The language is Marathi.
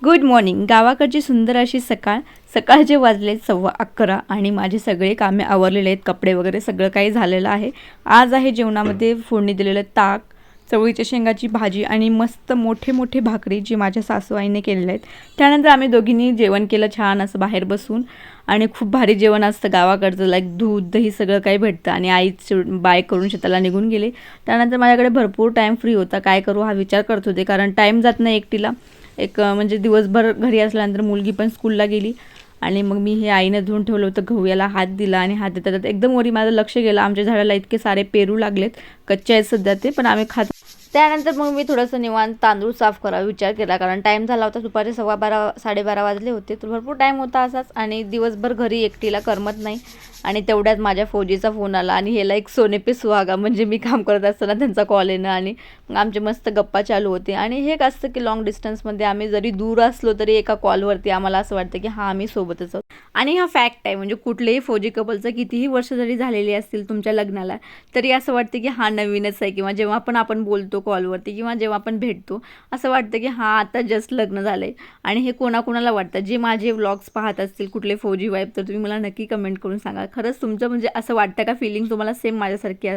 Good morning. गावाकडची सुंदर अशी सकाळ. सकाळचे वाजले 11:15 आणि माझे सगळे कामे आवरलेले आहेत. कपडे वगैरे सगळं काही झालेलं आहे. आज आहे जेवणामध्ये फोडणी दिलेलं ताक, चवळीच्या शेंगाची भाजी आणि मस्त मोठे मोठे भाकरी जी माझ्या सासूबाईंनी केलेले आहेत. त्यानंतर आम्ही दोघींनी जेवण केलं छान असं बाहेर बसून. आणि खूप भारी जेवण असतं गावाकडचं, लाईक दूध दही सगळं काही भेटतं. आणि आईच बाय करून शेताला निघून गेले. त्यानंतर माझ्याकडे भरपूर टाईम फ्री होता. काय करू हा विचार करत होते, कारण टाईम जात नाही एकटीला. म्हणजे दिवसभर घरी असल्यानंतर मुलगी पण स्कूलला गेली आणि मग मी हे आईने धुवून ठेवलं होतं. गहू याला हात दिला आणि हात देतात एकदम वरी माझं लक्ष गेलं. आमच्या झाडाला इतके सारे पेरू लागलेत, कच्चे आहेत सध्या ते, पण आम्ही खात. त्यानंतर मग मी थोडंसं निवांत तांदूळ साफ करावा विचार केला, कारण टाईम झाला होता. दुपारी 12:15 12:30 वाजले होते, तर भरपूर टाईम होता असाच. आणि दिवसभर घरी एकटीला करमत नाही. आणि तेवढ्यात माझ्या फौजीचा फोन आला आणि ह्याला एक सोने पे सुहागा, म्हणजे मी काम करत असताना त्यांचा कॉल येणं. आणि मग आमचे मस्त गप्पा चालू होते. आणि हे एक असतं की लॉंग डिस्टन्समध्ये आम्ही जरी दूर असलो तरी एका कॉलवरती आम्हाला असं वाटतं की हां आम्ही सोबतच आहोत. आणि हा फॅक्ट आहे, म्हणजे कुठलेही फौजी कपलचं कितीही वर्ष जरी झालेली असतील तुमच्या लग्नाला, तरी असं वाटतं की हा नवीनच आहे. किंवा जेव्हा पण आपण बोलतो कॉलवरती किंवा जेव्हा आपण भेटतो, असं वाटतं की हां आता जस्ट लग्न झालं आहे. आणि हे कोणाकोणाला वाटतं, जे माझे व्लॉग्स पाहत असतील कुठले फौजी वाईफ, तर तुम्ही मला नक्की कमेंट करून सांगा. खरंच तुमचं म्हणजे असं वाटतं का, फिलिंग तुम्हाला सेम माझ्यासारखी आहे?